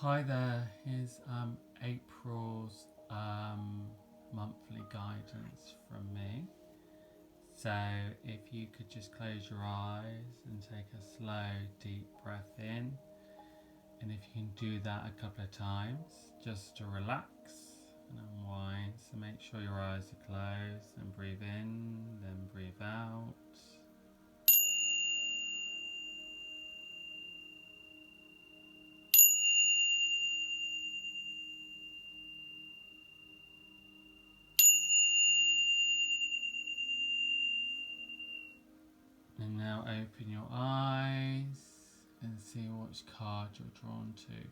Hi there, here's April's monthly guidance from me. So, if you could just close your eyes and take a slow, deep breath in, and if you can do that a couple of times just to relax and unwind. So, make sure your eyes are closed and breathe in, then breathe out. And now open your eyes and see which card you're drawn to.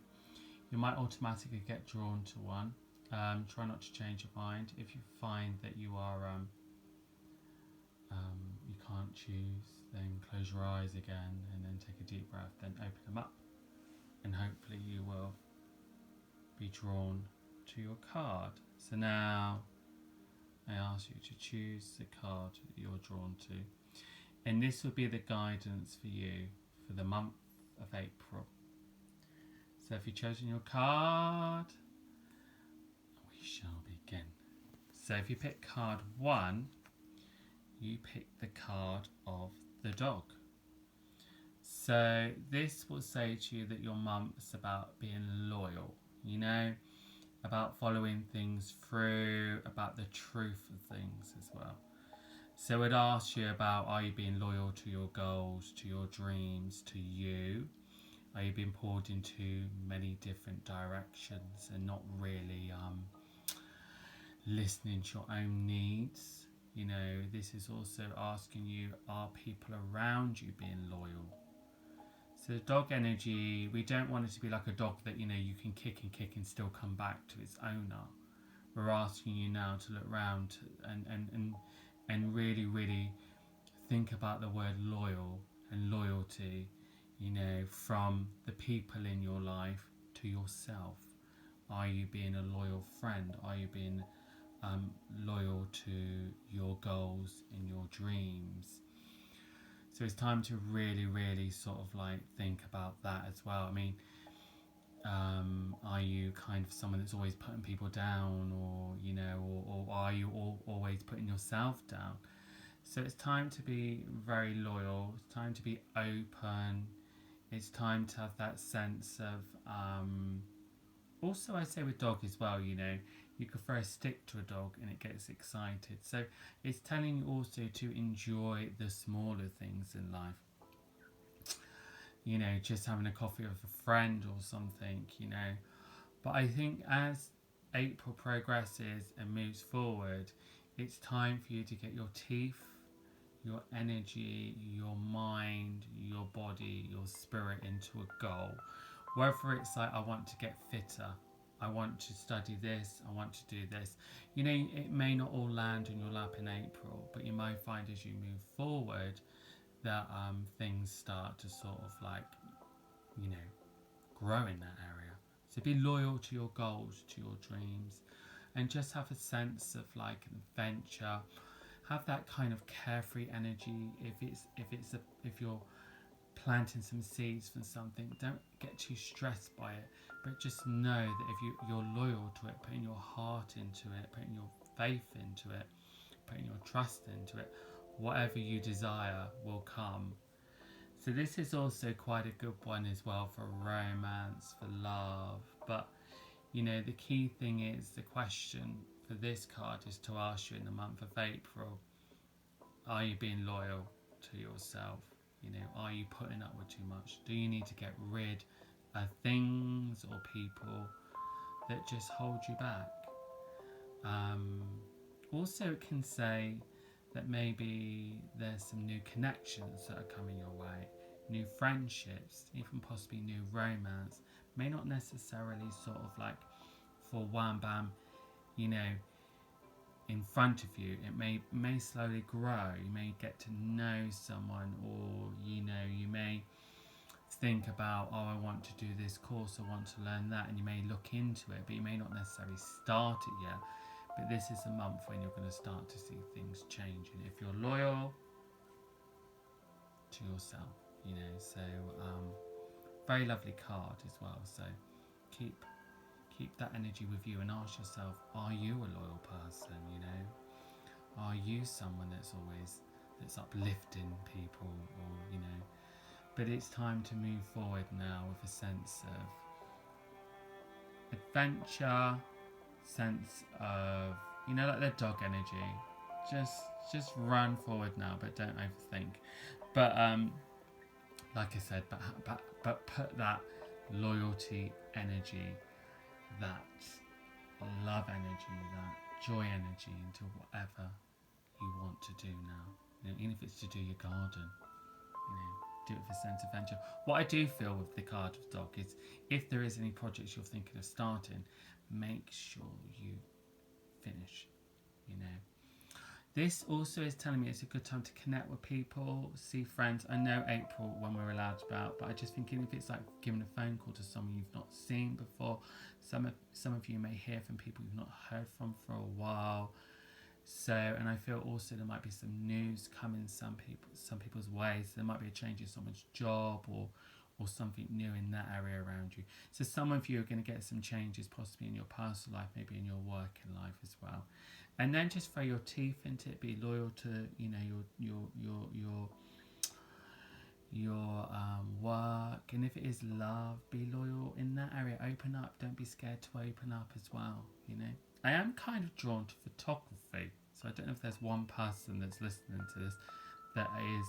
You might automatically get drawn to one. Try not to change your mind. If you find that you are you can't choose, then close your eyes again and then take a deep breath. Then open them up, and hopefully you will be drawn to your card. So now I ask you to choose the card that you're drawn to, and this will be the guidance for you for the month of April. So if you've chosen your card, we shall begin. So if you pick card 1, you pick the card of the dog. So this will say to you that your month's about being loyal, about following things through, about the truth of things as well. So it asks you about, are you being loyal to your goals, to your dreams, to you? Are you being pulled into many different directions and not really listening to your own needs? This is also asking you, are people around you being loyal? So the dog energy, we don't want it to be like a dog that, you can kick and still come back to its owner. We're asking you now to look around and really, really think about the word loyal and loyalty, from the people in your life to yourself. Are you being a loyal friend? Are you being loyal to your goals and your dreams? So it's time to really, really sort of think about that as well. I mean, are you kind of someone that's always putting people down, or are you always putting yourself down? So it's time to be very loyal. It's time to be open. It's time to have that sense of also, I say with dog as well, you could throw a stick to a dog and it gets excited. So it's telling you also to enjoy the smaller things in life. Just having a coffee with a friend or something, But I think as April progresses and moves forward, it's time for you to get your teeth, your energy, your mind, your body, your spirit into a goal. Whether it's like, I want to get fitter, I want to study this, I want to do this. It may not all land in your lap in April, but you might find as you move forward that things start to sort of grow in that area. So be loyal to your goals, to your dreams, and just have a sense of an adventure. Have that kind of carefree energy. If you're planting some seeds for something, don't get too stressed by it, but just know that if you're loyal to it, putting your heart into it, putting your faith into it, putting your trust into it, whatever you desire will come. So this is also quite a good one as well for romance, for love. But the key thing is, the question for this card is to ask you in the month of April, are you being loyal to yourself? Are you putting up with too much? Do you need to get rid of things or people that just hold you back? Also, it can say that maybe there's some new connections that are coming your way, new friendships, even possibly new romance. May not necessarily sort of for wham bam, in front of you. It may slowly grow. You may get to know someone, or you may think about, oh, I want to do this course, I want to learn that, and you may look into it, but you may not necessarily start it yet. But this is a month when you're going to start to see things changing if you're loyal to yourself. So very lovely card as well. So keep that energy with you and ask yourself, are you a loyal person? You know, are you someone that's uplifting people, or you know? But it's time to move forward now with a sense of adventure, sense of, you know, like the dog energy. Just run forward now, but don't overthink. But like I said, but put that loyalty energy, that love energy, that joy energy into whatever you want to do now. You know, even if it's to do your garden, you know, do it with a sense of adventure. What I do feel with the card of dog is, if there is any projects you're thinking of starting, make sure you finish. You know, this also is telling me it's a good time to connect with people, see friends. I know April when we're allowed to go out, but I just thinking if it's like giving a phone call to someone you've not seen before. Some of you may hear from people you've not heard from for a while. So, and I feel also there might be some news coming some people's way. So there might be a change in someone's job or something new in that area around you. So some of you are going to get some changes possibly in your personal life, maybe in your working life as well. And then just throw your teeth into it. Be loyal to, you know, your work, and if it is love, be loyal in that area. Open up. Don't be scared to open up as well. You know, I am kind of drawn to photography, so I don't know if there's one person that's listening to this that is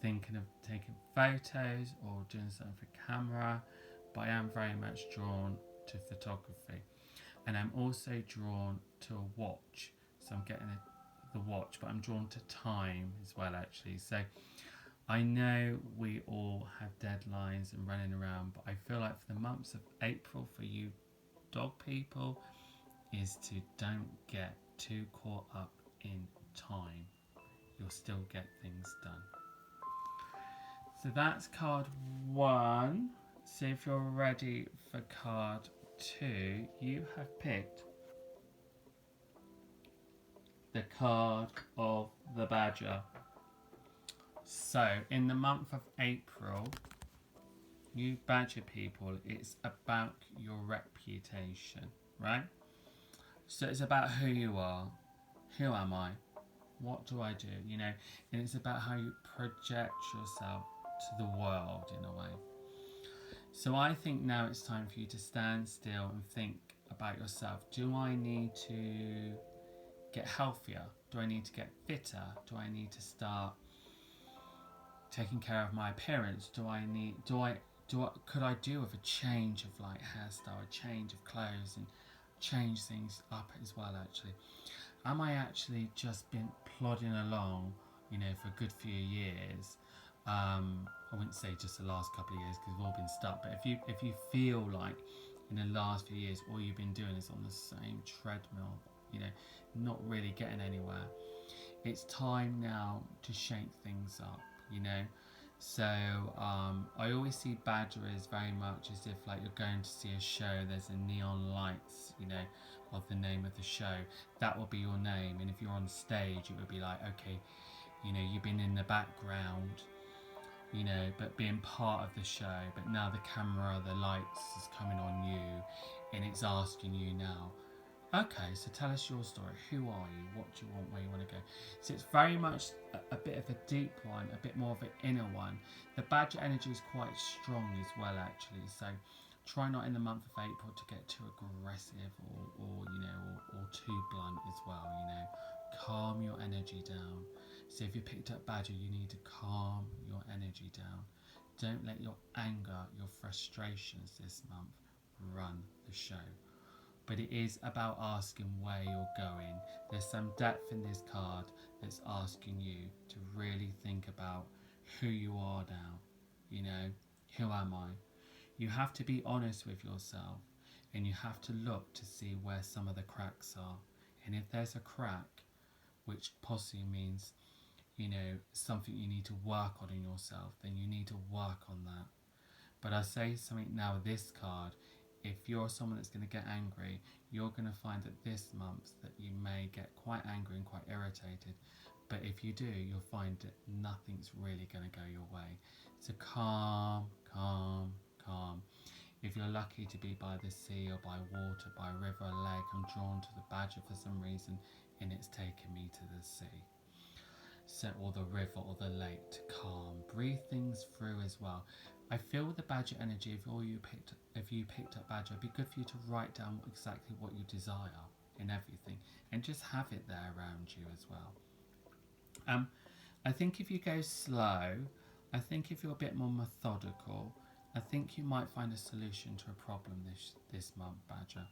thinking of taking photos or doing something for camera, but I am very much drawn to photography. And I'm also drawn to a watch, so I'm getting the watch, but I'm drawn to time as well, actually. So I know we all have deadlines and running around, but I feel like for the months of April, for you dog people, is to don't get too caught up in time. You'll still get things done. So that's card 1. So if you're ready for card 2, you have picked the card of the Badger. So in the month of April, you Badger people, it's about your reputation, right? So it's about who you are. Who am I? What do I do? You know, and it's about how you project yourself to the world in a way. So I think now it's time for you to stand still and think about yourself. Do I need to get healthier? Do I need to get fitter? Do I need to start taking care of my appearance? Could I do with a change of like hairstyle, a change of clothes, and change things up as well? Actually, am I actually just been plodding along, you know, for a good few years? I wouldn't say just the last couple of years because we've all been stuck. But if you feel like in the last few years all you've been doing is on the same treadmill, you know, not really getting anywhere, it's time now to shake things up. You know, so I always see Badger as very much as if like you're going to see a show. There's a neon lights, you know, of the name of the show. That will be your name, and if you're on stage, it would be like, okay, you know, you've been in the background, you know, but being part of the show. But now the camera, the lights is coming on you, and it's asking you now, okay, so tell us your story. Who are you? What do you want? Where you want to go? So it's very much a bit of a deep one, a bit more of an inner one. The Badger energy is quite strong as well, actually. So try not in the month of April to get too aggressive or you know, or too blunt as well. You know, calm your energy down. So if you picked up Badger, you need to calm your energy down. Don't let your anger, your frustrations this month run the show. But it is about asking where you're going. There's some depth in this card that's asking you to really think about who you are now. You know, who am I? You have to be honest with yourself, and you have to look to see where some of the cracks are. And if there's a crack, which possibly means, you know, something you need to work on in yourself, then you need to work on that. But I say something now with this card. If you're someone that's going to get angry, you're going to find that this month that you may get quite angry and quite irritated. But if you do, you'll find that nothing's really going to go your way. So calm, calm, calm. If you're lucky to be by the sea or by water, by a river or lake, I'm drawn to the badger for some reason, and it's taken me to the sea. So, or the river or the lake to calm. Breathe things through as well. I feel with the badger energy, if you picked up badger, it'd be good for you to write down exactly what you desire in everything, and just have it there around you as well. I think if you go slow, I think if you're a bit more methodical, I think you might find a solution to a problem this month, Badger.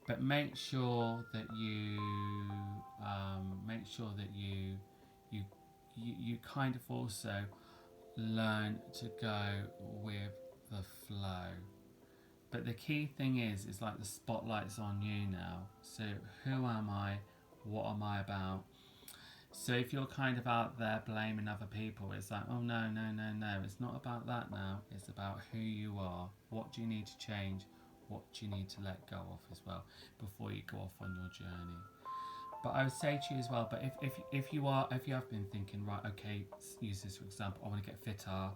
But make sure that you you kind of also learn to go with the flow. But the key thing is like the spotlight's on you now. So who am I? What am I about? So if you're kind of out there blaming other people, it's like, oh no, no, no, no. It's not about that now. It's about who you are. What do you need to change? What do you need to let go of as well before you go off on your journey? But I would say to you as well, but if you have been thinking, right, okay, use this for example, I want to get fitter,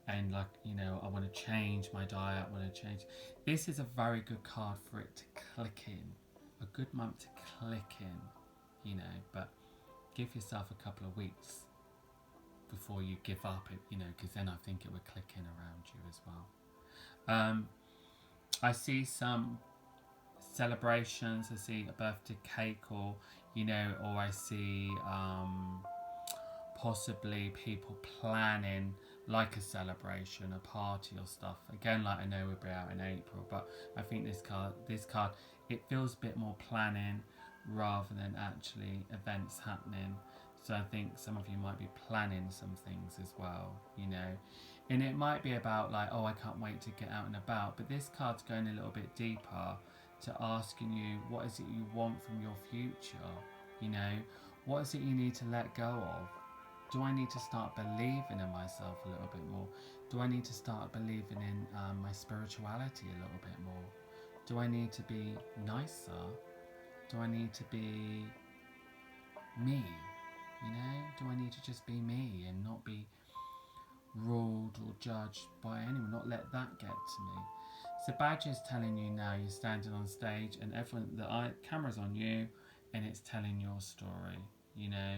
and like, you know, I want to change my diet, I want to change. This is a very good card for it to click in. A good month to click in, you know, but give yourself a couple of weeks before you give up, you know, because then I think it would click in around you as well. I see some celebrations, I see a birthday cake, or, you know, or I see possibly people planning like a celebration, a party or stuff. Again, like I know we'll be out in April, but I think this card, it feels a bit more planning rather than actually events happening. So I think some of you might be planning some things as well, you know. And it might be about like, oh, I can't wait to get out and about. But this card's going a little bit deeper to asking you, what is it you want from your future? You know, what is it you need to let go of? Do I need to start believing in myself a little bit more? Do I need to start believing in my spirituality a little bit more? Do I need to be nicer? Do I need to be me? You know, do I need to just be me and not be ruled or judged by anyone? Not let that get to me. So Badger's telling you now, you're standing on stage and everyone, the camera's on you, and it's telling your story, you know,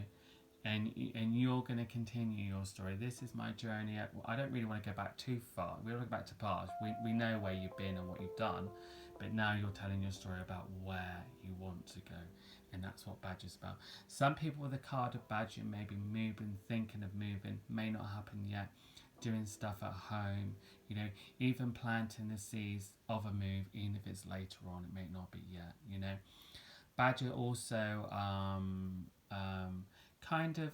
and you're going to continue your story. This is my journey. I don't really want to go back too far. We want to go back to past. We know where you've been and what you've done, but now you're telling your story about where you want to go. And that's what Badger's about. Some people with a card of Badger may be moving, thinking of moving, may not happen yet. Doing stuff at home, you know, even planting the seeds of a move, even if it's later on, it may not be yet, you know. Badger also kind of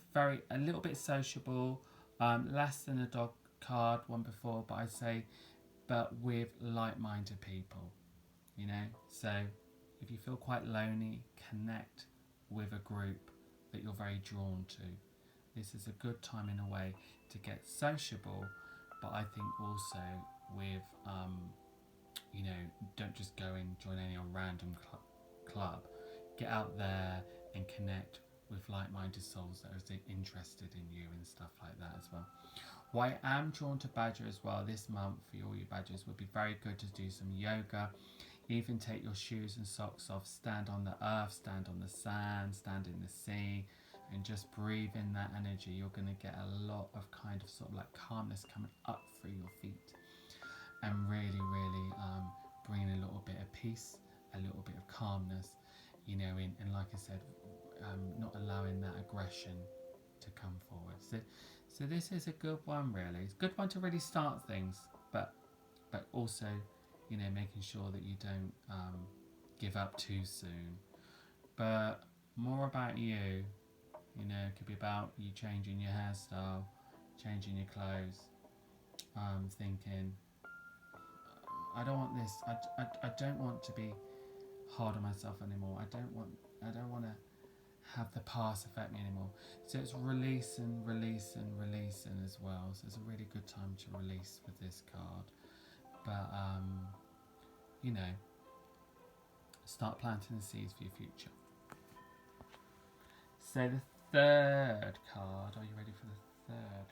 a little bit sociable, less than a dog card one before, but I'd say, but with like-minded people, you know. So if you feel quite lonely, connect with a group that you're very drawn to. This is a good time in a way to get sociable, but I think also with, you know, don't just go and join any random club. Get out there and connect with like-minded souls that are interested in you and stuff like that as well. Why I am drawn to Badger as well this month for all you Badgers would be very good to do some yoga. Even take your shoes and socks off, stand on the earth, stand on the sand, stand in the sea, and just breathe in that energy. You're going to get a lot of kind of sort of like calmness coming up through your feet, and really, really bring a little bit of peace, a little bit of calmness, you know, and like I said, not allowing that aggression to come forward. So this is a good one, really. It's a good one to really start things, but also, you know, making sure that you don't give up too soon. But more about you, you know, it could be about you changing your hairstyle, changing your clothes, thinking, I don't want this, I don't want to be hard on myself anymore. I don't want to have the past affect me anymore. So it's releasing as well. So it's a really good time to release with this card. But you know, start planting the seeds for your future. So the third card, are you ready for the third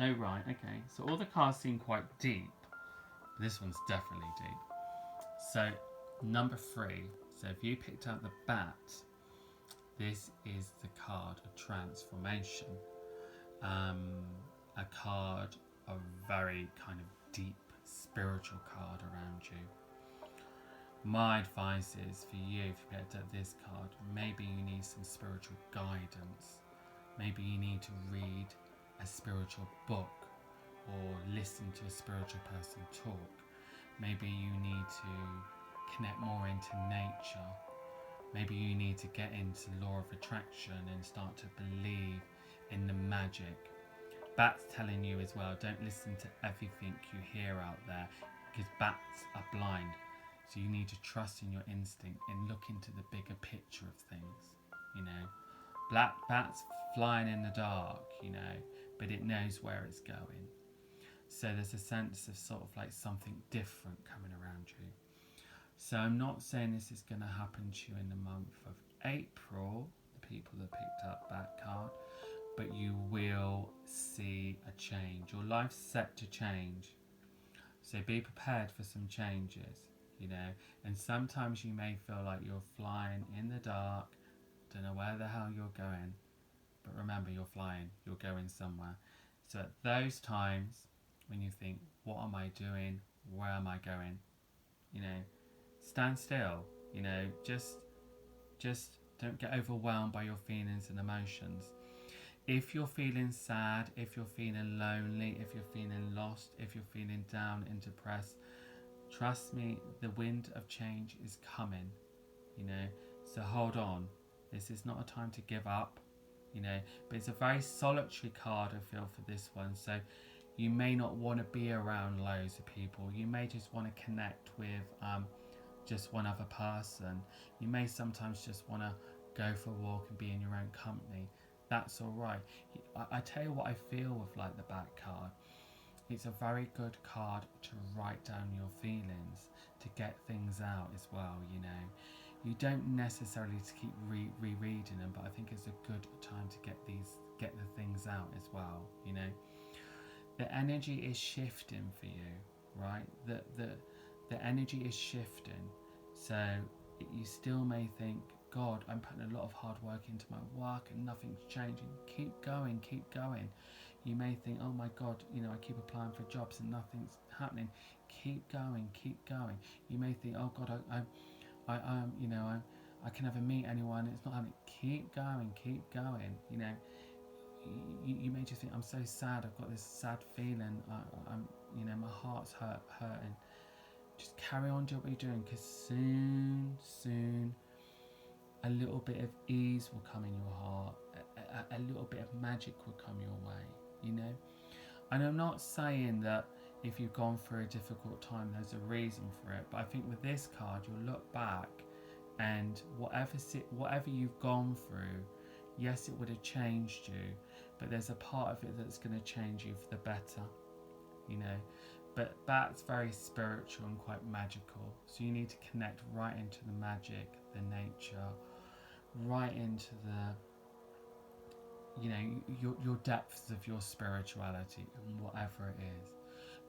Oh, right, okay. So all the cards seem quite deep. This one's definitely deep. So, number 3. So if you picked out the bat, this is the card of transformation. A card, a very kind of deep spiritual card around you. My advice is for you, if you picked up this card, maybe you need some spiritual guidance. Maybe you need to read a spiritual book or listen to a spiritual person talk. Maybe you need to connect more into nature. Maybe you need to get into law of attraction and start to believe in the magic. Bats telling you as well, don't listen to everything you hear out there, because bats are blind. So you need to trust in your instinct and look into the bigger picture of things, you know. Black bats flying in the dark, you know, but it knows where it's going. So there's a sense of sort of like something different coming around you. So I'm not saying this is going to happen to you in the month of April, the people that picked up that card, but you will see a change. Your life's set to change. So be prepared for some changes, you know. And sometimes you may feel like you're flying in the dark, don't know where the hell you're going, but remember, you're flying, you're going somewhere. So at those times when you think, what am I doing? Where am I going? You know, stand still, you know, just don't get overwhelmed by your feelings and emotions. If you're feeling sad, if you're feeling lonely, if you're feeling lost, if you're feeling down and depressed, trust me, the wind of change is coming, you know. So hold on. This is not a time to give up, you know, but it's a very solitary card, I feel, for this one. So you may not want to be around loads of people. You may just want to connect with just one other person. You may sometimes just want to go for a walk and be in your own company. That's all right. I tell you what I feel with like the back card. It's a very good card to write down your feelings, to get things out as well, you know. You don't necessarily to keep rereading them, but I think it's a good time to get the things out as well, you know. The energy is shifting for you, right? The energy is shifting. So you still may think, God, I'm putting a lot of hard work into my work and nothing's changing. Keep going, keep going. You may think, oh my God, you know, I keep applying for jobs and nothing's happening. Keep going, keep going. You may think, oh God, you know, I can never meet anyone. It's not happening. Keep going, keep going. You know, you may just think, I'm so sad. I've got this sad feeling. I'm, you know, my heart's hurting. Just carry on doing what you're doing, because soon, a little bit of ease will come in your heart. A little bit of magic will come your way, you know. And I'm not saying that if you've gone through a difficult time, there's a reason for it. But I think with this card, you'll look back and whatever you've gone through, yes, it would have changed you, but there's a part of it that's going to change you for the better, you know. But that's very spiritual and quite magical. So you need to connect right into the magic, the nature, right into the, you know, your depths of your spirituality and whatever it is.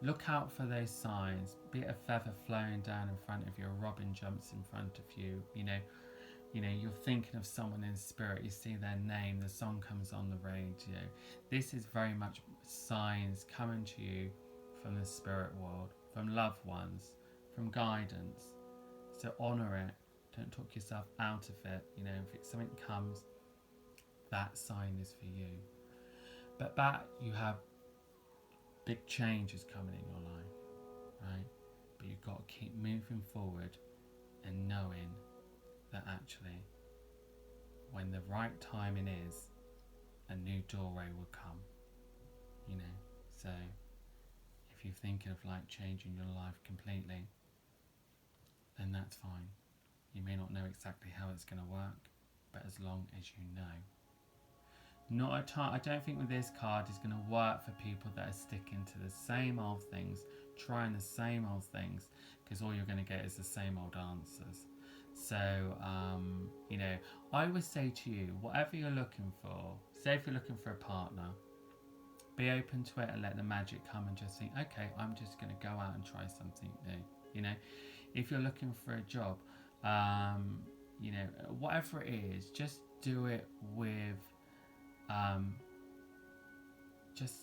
Look out for those signs, be it a feather flowing down in front of you, a robin jumps in front of you, you know, you're thinking of someone in spirit, you see their name, the song comes on the radio. This is very much signs coming to you from the spirit world, from loved ones, from guidance. So honour it, don't talk yourself out of it, you know, if something comes, that sign is for you. But that, you have big changes coming in your life, right? But you've got to keep moving forward and knowing that actually when the right timing is, a new doorway will come, you know. So if you're thinking of like changing your life completely, then that's fine. You may not know exactly how it's going to work, but as long as you know. I don't think with this card is going to work for people that are sticking to the same old things, trying the same old things, because all you're going to get is the same old answers. So, you know, I would say to you, whatever you're looking for, say if you're looking for a partner, Be open to it and let the magic come, and just think, okay, I'm just going to go out and try something new. You know, if you're looking for a job, you know, whatever it is, just do it with just,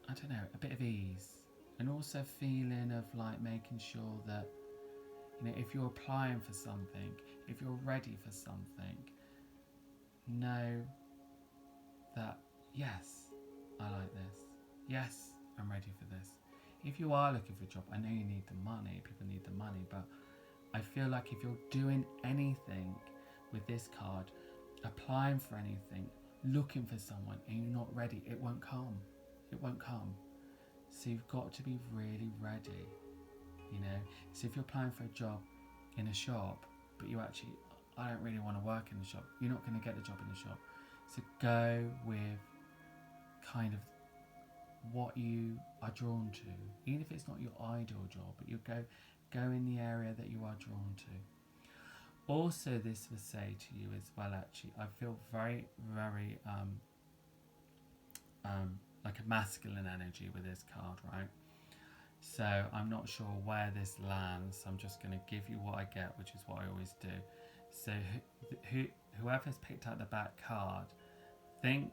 I don't know, a bit of ease, and also feeling of like making sure that, you know, if you're applying for something, if you're ready for something, know that, yes, I like this. Yes, I'm ready for this. If you are looking for a job, I know you need the money, people need the money, but I feel like if you're doing anything with this card, applying for anything, looking for someone, and you're not ready, it won't come. It won't come. So you've got to be really ready, you know. So if you're applying for a job in a shop, but you actually, I don't really want to work in the shop, you're not going to get the job in the shop. So go with kind of what you are drawn to, even if it's not your ideal job, but you go in the area that you are drawn to. Also, this will say to you as well, actually, I feel very, very like a masculine energy with this card, right? So I'm not sure where this lands, so I'm just going to give you what I get, which is what I always do. So whoever's picked out the back card, think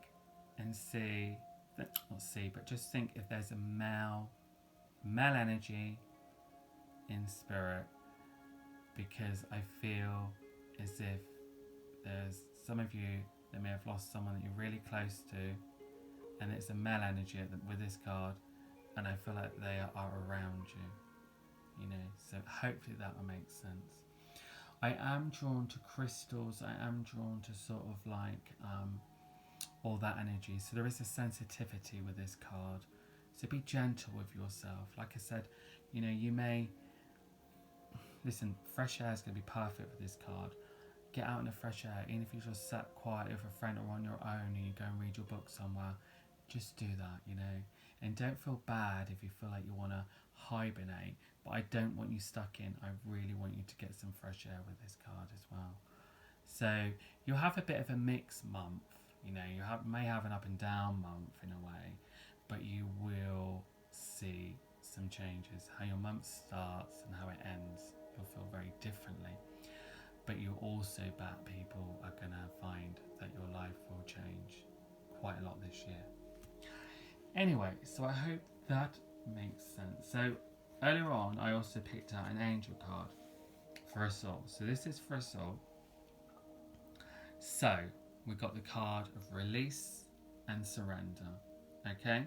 and see, not see, but just think if there's a male energy in spirit, because I feel as if there's some of you that may have lost someone that you're really close to, and it's a male energy with this card, and I feel like they are around you know, so hopefully that will make sense. I am drawn to crystals, I am drawn to sort of like all that energy, so there is a sensitivity with this card, so be gentle with yourself. Like I said, you know, you may, listen, fresh air is going to be perfect with this card. Get out in the fresh air, even if you just sat quiet with a friend or on your own and you go and read your book somewhere, just do that, you know. And don't feel bad if you feel like you want to hibernate, but I don't want you stuck in. I really want you to get some fresh air with this card as well. So you'll have a bit of a mixed month, you know, you may have an up and down month in a way, but you will see some changes. How your month starts and how it ends, you'll feel very differently. But you also, bat people, are going to find that your life will change quite a lot this year. Anyway, so I hope that makes sense. So earlier on, I also picked out an angel card for a soul. So this is for a soul. So we've got the card of release and surrender. Okay?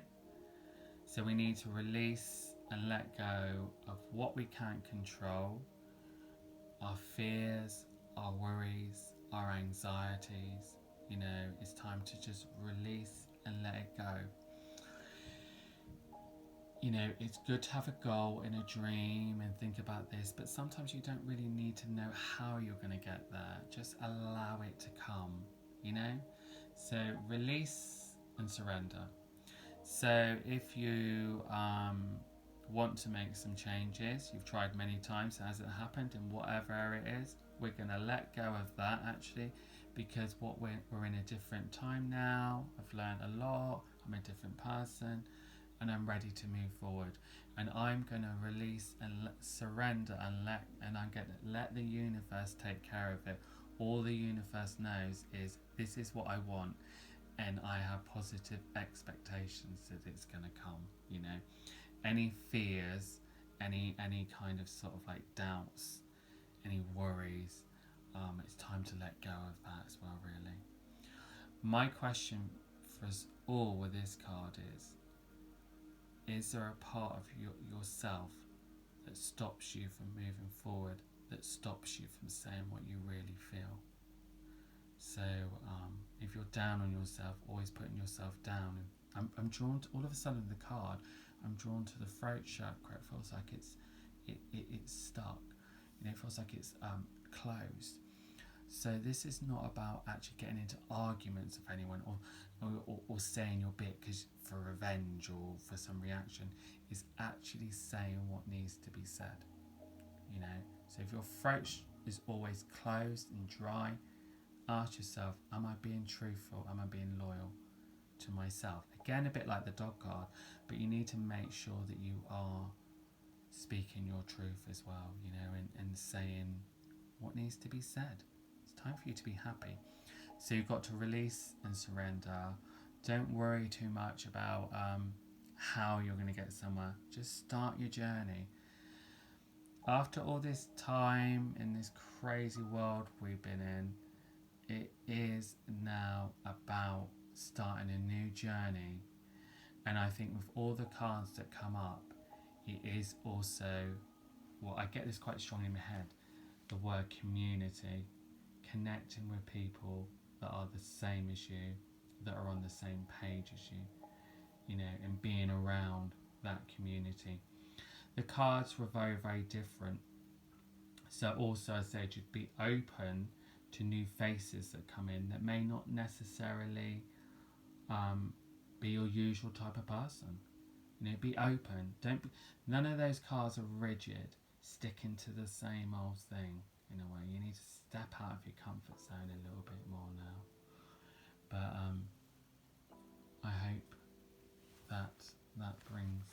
So we need to release and let go of what we can't control, our fears, our worries, our anxieties. You know, it's time to just release and let it go. You know, it's good to have a goal and a dream and think about this, but sometimes you don't really need to know how you're going to get there. Just allow it to come, you know? So release and surrender. So if you want to make some changes, you've tried many times, has it happened in whatever area it is, we're going to let go of that actually, because we're in a different time now. I've learned a lot, I'm a different person, and I'm ready to move forward, and I'm going to release and surrender and I'm going to let the universe take care of it. All the universe knows is this is what I want, and I have positive expectations that it's going to come, you know. Any fears, any kind of sort of like doubts, any worries, it's time to let go of that as well, really. My question for us all with this card is there a part of yourself that stops you from moving forward, that stops you from saying what you really feel? So if you're down on yourself, always putting yourself down, I'm drawn to, all of a sudden the card, I'm drawn to the throat chakra. It feels like it's stuck, you know, it feels like it's closed. So this is not about actually getting into arguments with anyone or saying your bit because for revenge or for some reaction. It's actually saying what needs to be said, you know. So if your throat is always closed and dry, ask yourself, am I being truthful? Am I being loyal to myself? again, a bit like the dog card, but you need to make sure that you are speaking your truth as well, you know, and saying what needs to be said. It's time for you to be happy. So you've got to release and surrender. Don't worry too much about how you're going to get somewhere. Just start your journey. After all this time in this crazy world we've been in, it is now about starting a new journey. And I think with all the cards that come up, it is also, well, I get this quite strongly in my head, the word community, connecting with people that are the same as you, that are on the same page as you, you know, and being around that community. The cards were very, very different. So also I said you'd be open to new faces that come in that may not necessarily be your usual type of person. You know, be open. None of those cards are rigid, sticking to the same old thing. In a way, you need to step out of your comfort zone a little bit more now. But I hope that brings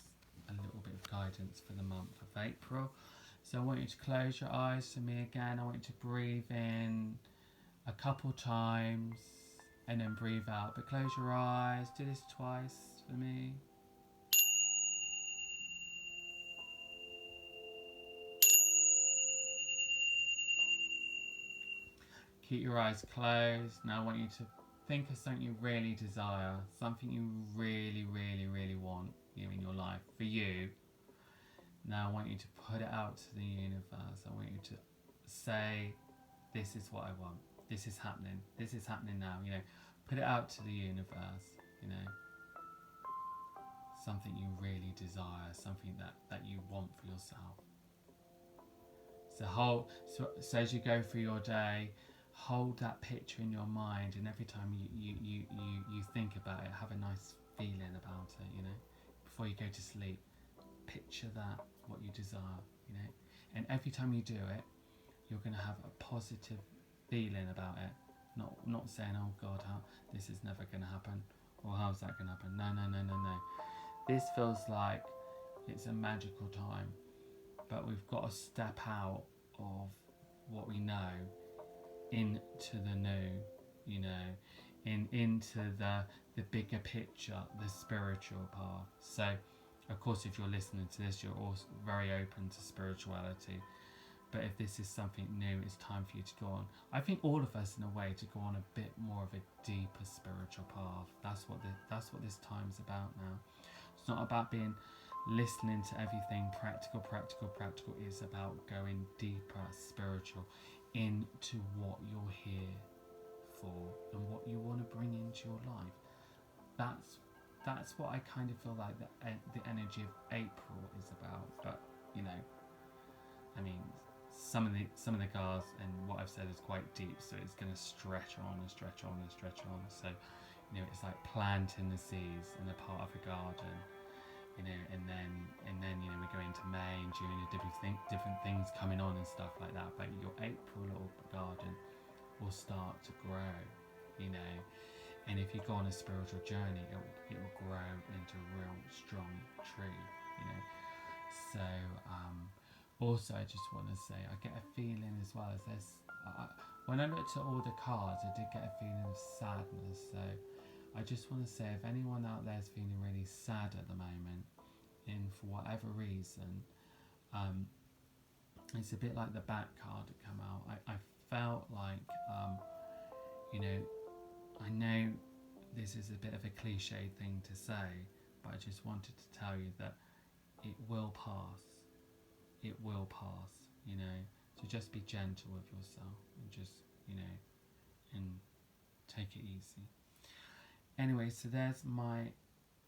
a little bit of guidance for the month of April. So I want you to close your eyes for me again. I want you to breathe in a couple times and then breathe out. But close your eyes. Do this twice for me. Keep your eyes closed. Now I want you to think of something you really desire, something you really, really, really want here in your life for you. Now I want you to put it out to the universe. I want you to say, this is what I want. This is happening. This is happening now. You know, put it out to the universe. You know, something you really desire, something that you want for yourself. So as you go through your day, hold that picture in your mind, and every time you think about it, have a nice feeling about it, you know, before you go to sleep. Picture that, what you desire, you know, and every time you do it, you're going to have a positive feeling about it. Not saying, oh God, how this is never going to happen, or how's that going to happen. No. This feels like it's a magical time, but we've got to step out of what we know into the new, you know, into the bigger picture, the spiritual path. So of course, if you're listening to this, you're also very open to spirituality. But if this is something new, it's time for you to go on. I think all of us, in a way, to go on a bit more of a deeper spiritual path. That's what this time's about now. It's not about listening to everything practical. It's about going deeper spiritual into what you're here for and what you want to bring into your life. That's what I kind of feel like the energy of April is about. But you know, I mean, some of the cards and what I've said is quite deep, so it's going to stretch on. So you know, it's like planting the seeds in a part of a garden. You know, and then you know, we go into May and June, and different things coming on and stuff like that. But your April little garden will start to grow, you know. And if you go on a spiritual journey, it will grow into a real strong tree, you know. So also, I just want to say, I get a feeling as well as this. When I looked at all the cards, I did get a feeling of sadness. So I just want to say, if anyone out there is feeling really sad at the moment, and for whatever reason, it's a bit like the back card that came out. I felt like, you know, I know this is a bit of a cliche thing to say, but I just wanted to tell you that it will pass. It will pass, you know. So just be gentle with yourself and just, you know, and take it easy. Anyway, so there's my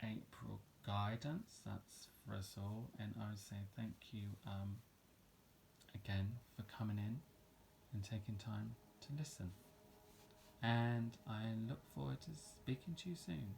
April guidance. That's for us all, and I would say thank you again for coming in and taking time to listen. And I look forward to speaking to you soon.